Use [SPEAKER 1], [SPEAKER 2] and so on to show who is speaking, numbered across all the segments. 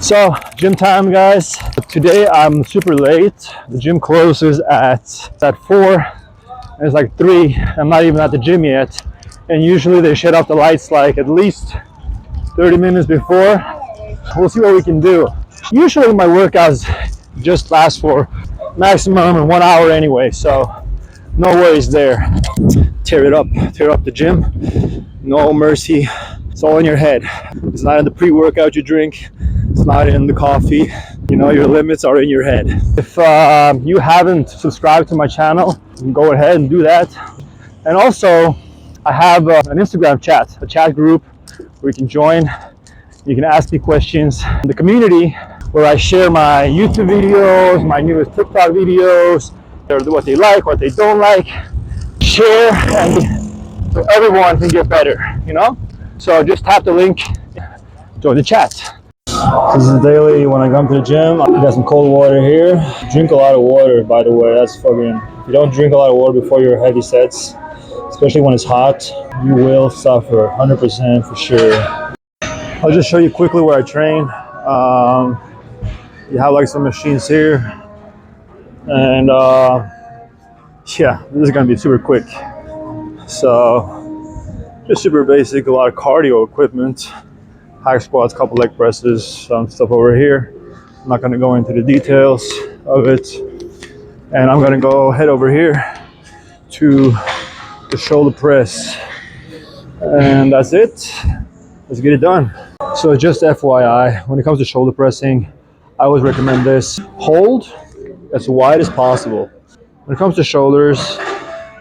[SPEAKER 1] So, gym time, guys. Today I'm super late. The gym closes at 4. And it's like 3. I'm not even at the gym yet. And usually they shut off the lights like at least 30 minutes before. We'll see what we can do. Usually my workouts just last for maximum 1 hour anyway, so no worries there. Tear it up the gym. No mercy. It's all in your head. It's not in the pre-workout you drink. It's not in the coffee. You know, your limits are in your head. If you haven't subscribed to my channel, you can go ahead and do that. And also, I have an Instagram chat, a chat group where you can join. You can ask me questions. The community where I share my YouTube videos, my newest TikTok videos, what they like, what they don't like. Share and so everyone can get better, you know? So just tap the link, join the chat. This is daily when I come to the gym. I got some cold water here. Drink a lot of water, by the way. That's fucking, if you don't drink a lot of water before your heavy sets, especially when it's hot, you will suffer, 100% for sure. I'll just show you quickly where I train. You have like some machines here. And yeah, this is gonna be super quick. So, just super basic, a lot of cardio equipment. Hack squats, couple leg presses, some stuff over here. I'm not gonna go into the details of it. And I'm gonna go head over here to the shoulder press. And that's it. Let's get it done. So just FYI, when it comes to shoulder pressing, I always recommend this. Hold as wide as possible. When it comes to shoulders,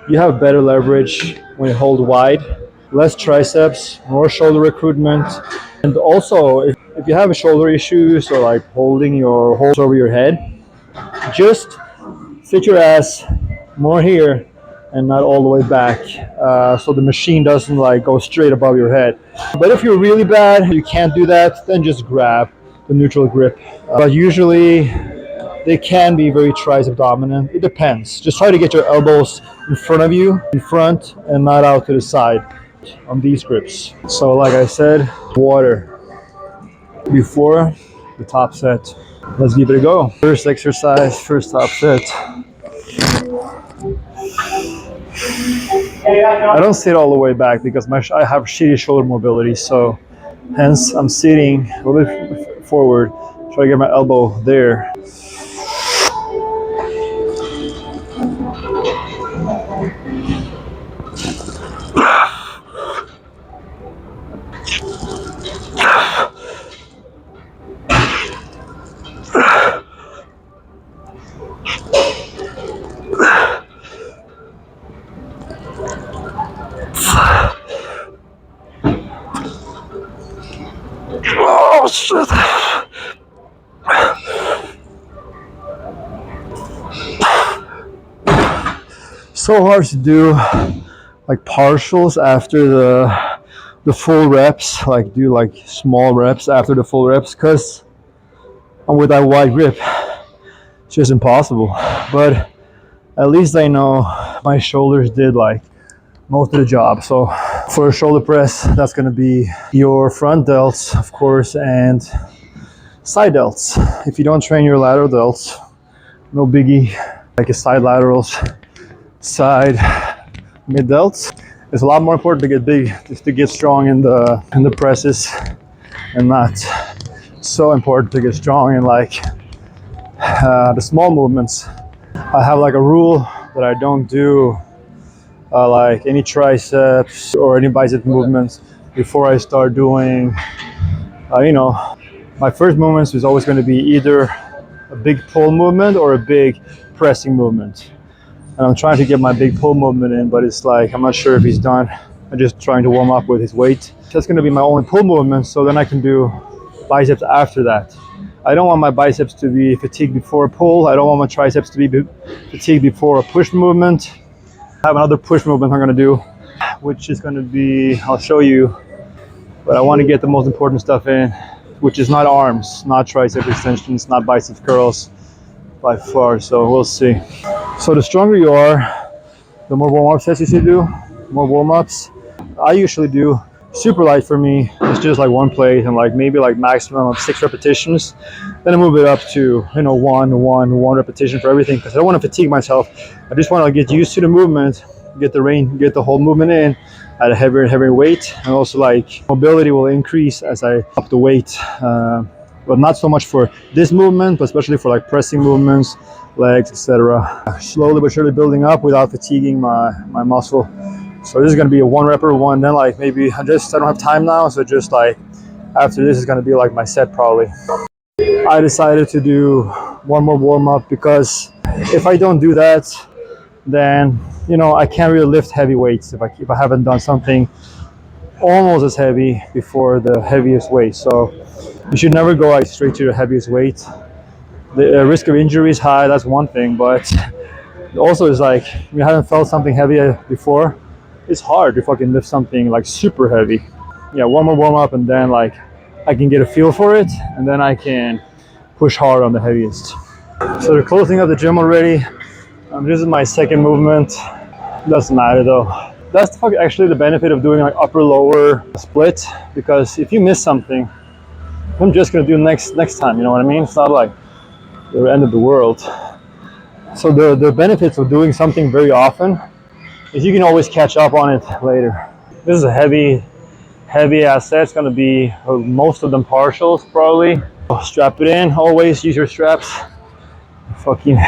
[SPEAKER 1] you have better leverage when you hold wide, less triceps, more shoulder recruitment. And also, if you have shoulder issues or like holding your holds over your head, just sit your ass more here and not all the way back, so the machine doesn't like go straight above your head. But if you're really bad, you can't do that, then just grab the neutral grip. But usually they can be very tricep dominant. It depends. Just try to get your elbows in front of you, in front, and not out to the side on these grips. So like I said, water before the top set. Let's give it a go. First exercise, first top set. I don't sit all the way back because I have shitty shoulder mobility, so hence I'm sitting a little bit forward, try to get my elbow there. Oh shit! So hard to do like partials after the full reps, like do like small reps after the full reps, because I'm with that wide grip. It's just impossible. But at least I know my shoulders did like most of the job. So for a shoulder press, that's going to be your front delts, of course, and side delts. If you don't train your lateral delts, no biggie. Like a side laterals, side mid delts. It's a lot more important to get big, just to get strong in the presses, and not so important to get strong in like the small movements. I have like a rule that I don't do like any triceps or any bicep movements before I start doing, you know, my first movements is always going to be either a big pull movement or a big pressing movement. And I'm trying to get my big pull movement in, but it's like, I'm not sure if he's done. I'm just trying to warm up with his weight. That's going to be my only pull movement, so then I can do biceps after that. I don't want my biceps to be fatigued before a pull. I don't want my triceps to be fatigued before a push movement. I have another push movement I'm going to do, which is going to be, I'll show you, but I want to get the most important stuff in, which is not arms, not tricep extensions, not biceps curls by far, so we'll see. So the stronger you are, the more warm-up sets you should do, more warm-ups. I usually do super light for me. It's just like one plate and like maybe like maximum of 6 repetitions. Then I move it up to, you know, one repetition for everything because I don't want to fatigue myself. I just want to get used to the movement, get the whole movement in at a heavier and heavier weight, and also like mobility will increase as I up the weight. But not so much for this movement, but especially for like pressing movements, legs, etc. Slowly but surely building up without fatiguing my muscle. So this is gonna be a 1 repper one. Then like maybe I don't have time now, so just like after this is gonna be like my set probably. I decided to do one more warm up because if I don't do that, then you know I can't really lift heavy weights if I haven't done something almost as heavy before the heaviest weight. So you should never go like straight to the heaviest weight. The risk of injury is high. That's one thing, but also it's like you haven't felt something heavy before. It's hard to fucking lift something like super heavy. Yeah, one more warm up and then like I can get a feel for it and then I can push hard on the heaviest. So they're closing up the gym already. This is my second movement. Doesn't matter though. That's actually the benefit of doing like upper lower split, because if you miss something, I'm just gonna do next time, you know what I mean? It's not like the end of the world. So the benefits of doing something very often is you can always catch up on it later. This is a heavy ass set. It's gonna be most of them partials probably. So strap it in, always use your straps. Fucking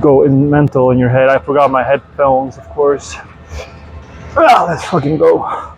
[SPEAKER 1] go in mental in your head. I forgot my headphones, of course. Let's fucking go.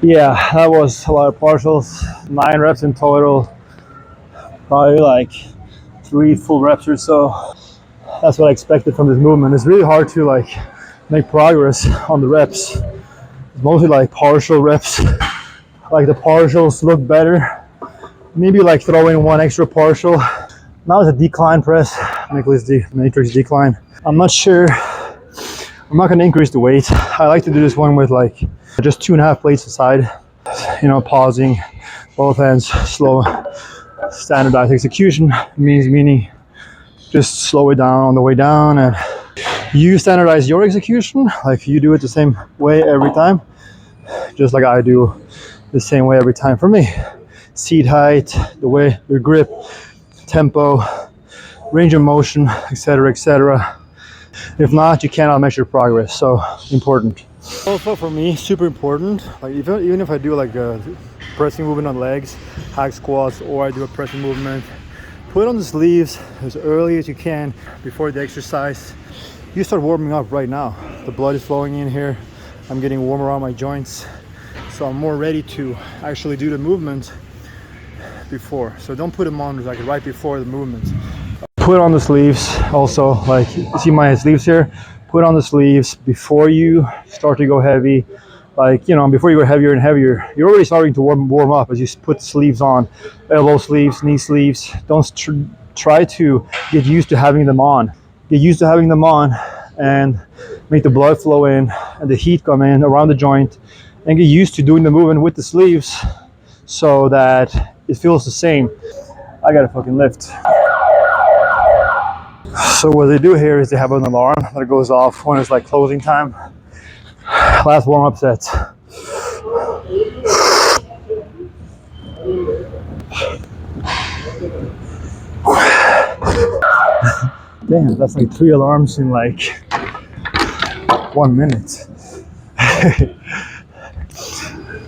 [SPEAKER 1] Yeah, that was a lot of partials. 9 reps in total. Probably like 3 full reps or so. That's what I expected from this movement. It's really hard to like make progress on the reps. It's mostly like partial reps. Like the partials look better. Maybe like throw in 1 extra partial. Now it's a decline press, matrix decline. I'm not sure. I'm not gonna increase the weight. I like to do this one with like just 2.5 plates aside. You know, pausing, both hands, slow, standardized execution meaning just slow it down on the way down, and you standardize your execution. Like you do it the same way every time, just like I do the same way every time for me. Seat height, the way your grip, tempo, range of motion, etc., etc. If not, you cannot measure progress. So important. Also for me, super important. Like even if I do like a pressing movement on legs, hack squats, or I do a pressing movement, put on the sleeves as early as you can before the exercise. You start warming up right now. The blood is flowing in here. I'm getting warm around my joints, so I'm more ready to actually do the movement before. So don't put them on like right before the movement. Put on the sleeves also, like you see my sleeves here. Put on the sleeves before you start to go heavy. Like, you know, before you go heavier and heavier, you're already starting to warm up as you put sleeves on. Elbow sleeves, knee sleeves. Don't try to get used to having them on. Get used to having them on and make the blood flow in and the heat come in around the joint, and get used to doing the movement with the sleeves so that it feels the same. I gotta fucking lift. So what they do here is they have an alarm that goes off when it's like closing time. Last warm-up set. Damn, that's like 3 alarms in like 1 minute.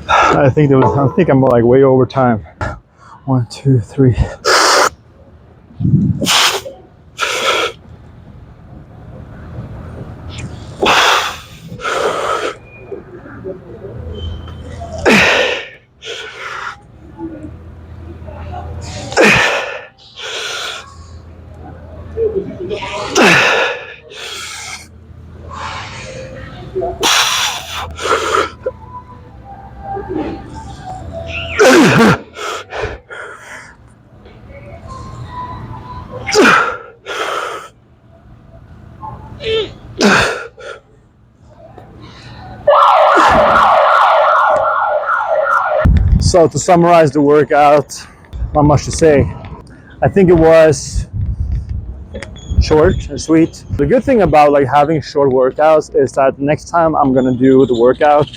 [SPEAKER 1] I think I'm like way over time. 1, 2, 3. So to summarize the workout, not much to say. I think it was short and sweet. The good thing about like having short workouts is that next time I'm gonna do the workout,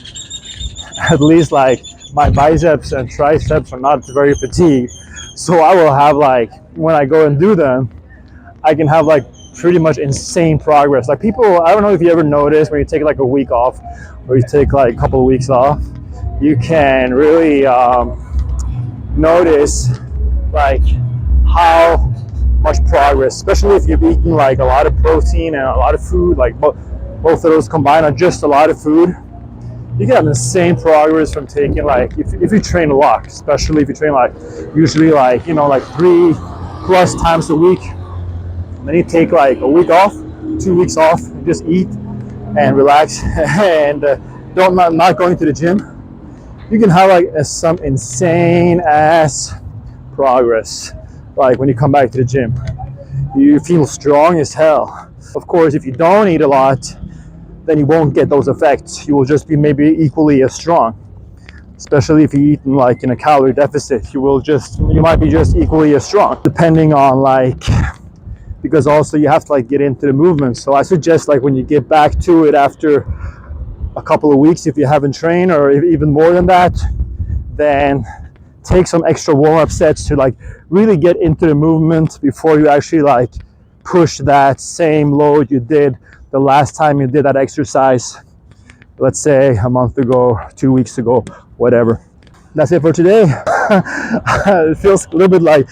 [SPEAKER 1] at least like my biceps and triceps are not very fatigued. So I will have like, when I go and do them, I can have like pretty much insane progress. Like people, I don't know if you ever notice when you take like a week off or you take like a couple of weeks off, you can really notice like how much progress, especially if you've eaten like a lot of protein and a lot of food, like both of those combined on just a lot of food. You can have insane progress from taking like, if you train a lot, especially if you train like, usually like, you know, like 3+ times a week. And then you take like a week off, 2 weeks off, and just eat and relax and not going to the gym. You can have like some insane ass progress. Like when you come back to the gym, you feel strong as hell. Of course, if you don't eat a lot, then you won't get those effects. You will just be maybe equally as strong. Especially if you eat like in a calorie deficit, you might be just equally as strong, depending on like, because also you have to like get into the movement. So I suggest like when you get back to it after a couple of weeks, if you haven't trained, or even more than that, then take some extra warm-up sets to like really get into the movement before you actually like push that same load you did the last time you did that exercise, let's say a month ago, 2 weeks ago, whatever. That's it for today. It feels a little bit like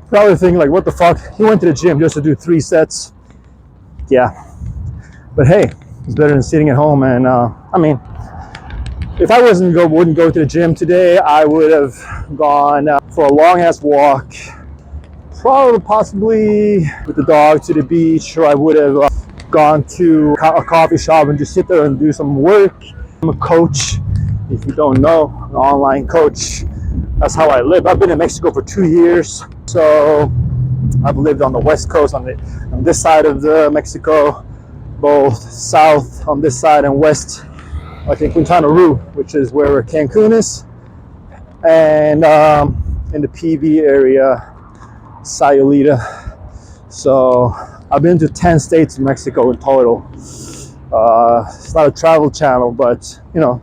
[SPEAKER 1] probably thinking like, what the fuck, he went to the gym just to do 3 sets. Yeah, but hey, it's better than sitting at home. And I mean, if I wouldn't go to the gym today, I would have gone for a long ass walk, probably possibly with the dog to the beach, or I would have gone to a coffee shop and just sit there and do some work. I'm a coach, if you don't know, an online coach. That's how I live. I've been in Mexico for 2 years, so I've lived on the west coast, on this side of the Mexico, both south on this side and west, like in Quintana Roo, which is where Cancun is, and in the PV area, Sayulita. So I've been to 10 states in Mexico in total. It's not a travel channel, but you know,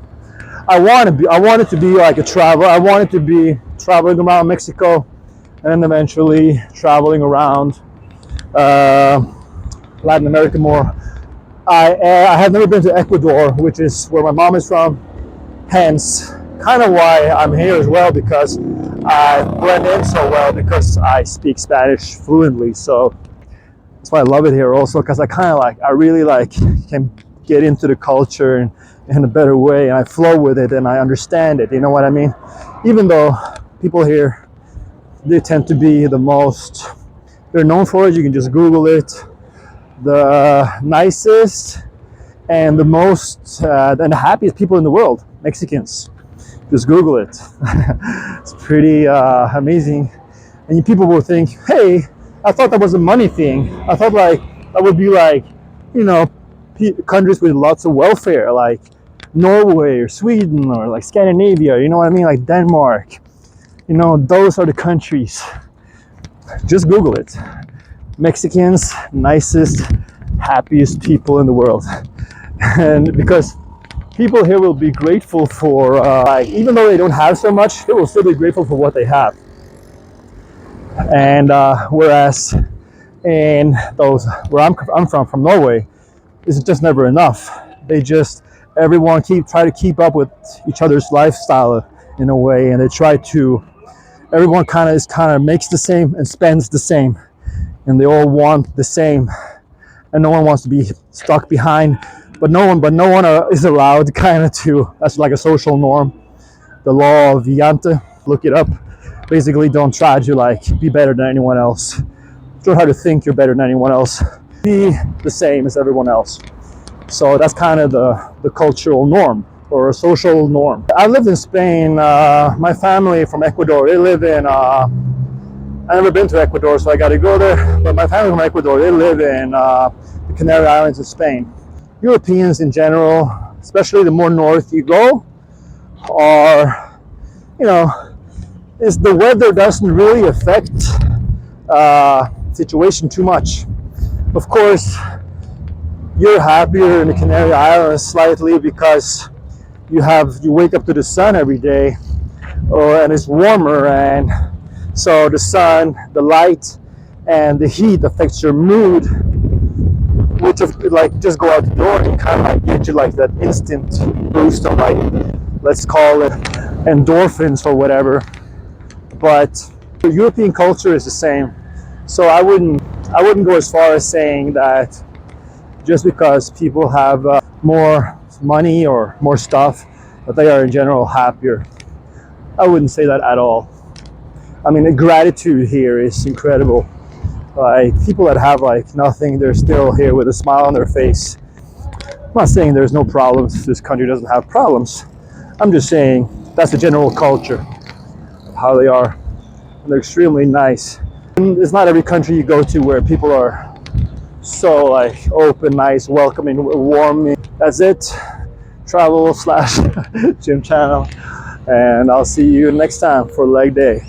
[SPEAKER 1] I wanted to be like a traveler. I wanted to be traveling around Mexico and then eventually traveling around Latin America more. I have never been to Ecuador, which is where my mom is from, hence kind of why I'm here as well, because I blend in so well because I speak Spanish fluently. So that's why I love it here also, because I really like can get into the culture in a better way, and I flow with it and I understand it, you know what I mean? Even though people here, they tend to be the most, they're known for it, you can just Google it, the nicest and the most and the happiest people in the world, Mexicans. Just Google it. It's pretty amazing. And people will think, hey, I thought that was a money thing. I thought like that would be like, you know, countries with lots of welfare, like Norway or Sweden or like Scandinavia, you know what I mean? Like Denmark. You know, those are the countries. Just Google it. Mexicans, nicest, happiest people in the world. And because people here will be grateful for, like, even though they don't have so much, they will still be grateful for what they have. And whereas in those where I'm from Norway, it's just never enough. Everyone try to keep up with each other's lifestyle in a way, and they try to. Everyone kind of makes the same and spends the same, and they all want the same, and no one wants to be stuck behind. But no one is allowed kind of to. That's like a social norm. The law of Viante. Look it up. Basically, don't try to like be better than anyone else. Don't try to think you're better than anyone else. Be the same as everyone else. So that's kind of the cultural norm or a social norm. I lived in Spain. My family from Ecuador, they live in. I've never been to Ecuador, so I got to go there. But my family from Ecuador, they live in the Canary Islands of Spain. Europeans in general, especially the more north you go, are you know, is the weather doesn't really affect situation too much. Of course, you're happier in the Canary Islands slightly because you wake up to the sun every day, and it's warmer, and so the sun, the light, and the heat affects your mood, which of like just go out the door and kind of like get you like that instant boost of like, let's call it endorphins or whatever. But the European culture is the same, so I wouldn't go as far as saying that just because people have more money or more stuff that they are in general happier. I wouldn't say that at all. I mean, the gratitude here is incredible. Like people that have like nothing, they're still here with a smile on their face. I'm not saying there's no problems. This country doesn't have problems. I'm just saying that's the general culture of how they are. And they're extremely nice. And it's not every country you go to where people are so like open, nice, welcoming, warming. That's it. Travel slash gym channel. And I'll see you next time for leg day.